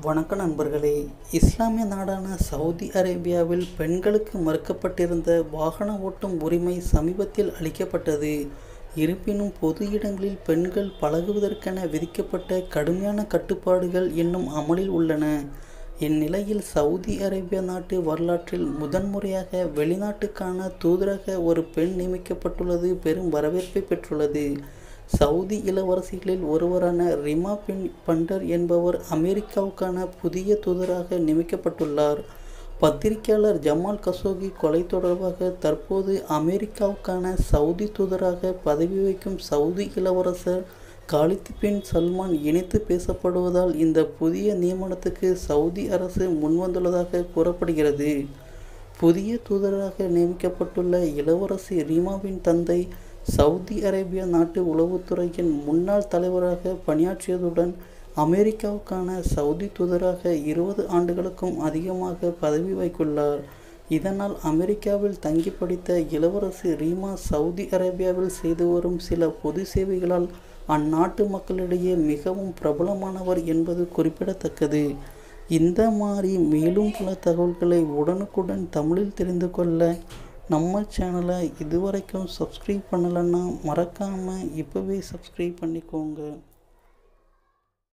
வணக்கம் நண்பர்களே. இஸ்லாமிய நாடான சவுதி அரேபியாவில் பெண்களுக்கு மறுக்கப்பட்டிருந்த வாகன ஓட்டும் உரிமை சமீபத்தில் அளிக்கப்பட்டது. இருப்பினும் பொது இடங்களில் பெண்கள் பழகுவதற்கென விதிக்கப்பட்ட கடுமையான கட்டுப்பாடுகள் இன்னும் அமலில் உள்ளன. இந்நிலையில் சவுதி அரேபியா நாட்டு வரலாற்றில் முதன்முறையாக வெளிநாட்டுக்கான தூதராக ஒரு பெண் நியமிக்கப்பட்டுள்ளது பெரும் வரவேற்பை பெற்றுள்ளது. சவுதி இளவரசிகளில் ஒருவரான ரிமா பின் பண்டர் என்பவர் அமெரிக்காவுக்கான புதிய தூதராக நியமிக்கப்பட்டுள்ளார். பத்திரிகையாளர் ஜமால் கஷோகி கொலை தொடர்பாக தற்போது அமெரிக்காவுக்கான சவுதி தூதராக பதவி வகிக்கும் சவுதி இளவரசர் காலித் பின் சல்மான் இணைத்து பேசப்படுவதால் இந்த புதிய நியமனத்துக்கு சவுதி அரசு முன்வந்துள்ளதாக கூறப்படுகிறது. புதிய தூதராக நியமிக்கப்பட்டுள்ள இளவரசி ரீமாவின் தந்தை சவுதி அரேபியா நாட்டு உளவுத்துறையின் முன்னாள் தலைவராக பணியாற்றியதுடன் அமெரிக்காவுக்கான சவுதி தூதராக 20 ஆண்டுகளுக்கும் அதிகமாக பதவி வகித்துள்ளார். இதனால் அமெரிக்காவில் தங்கி படித்த இளவரசி ரீமா சவுதி அரேபியாவில் செய்து வரும் சில பொது சேவைகளால் அந்நாட்டு மக்களிடையே மிகவும் பிரபலமானவர் என்பது குறிப்பிடத்தக்கது. இந்த மாதிரி மேலும் பல தகவல்களை உடனுக்குடன் தமிழில் தெரிந்து கொள்ள நம்ம சேனலை இதுவரைக்கும் சப்ஸ்கிரைப் பண்ணலைன்னா மறக்காமல் இப்போவே சப்ஸ்கிரைப் பண்ணிக்கோங்க.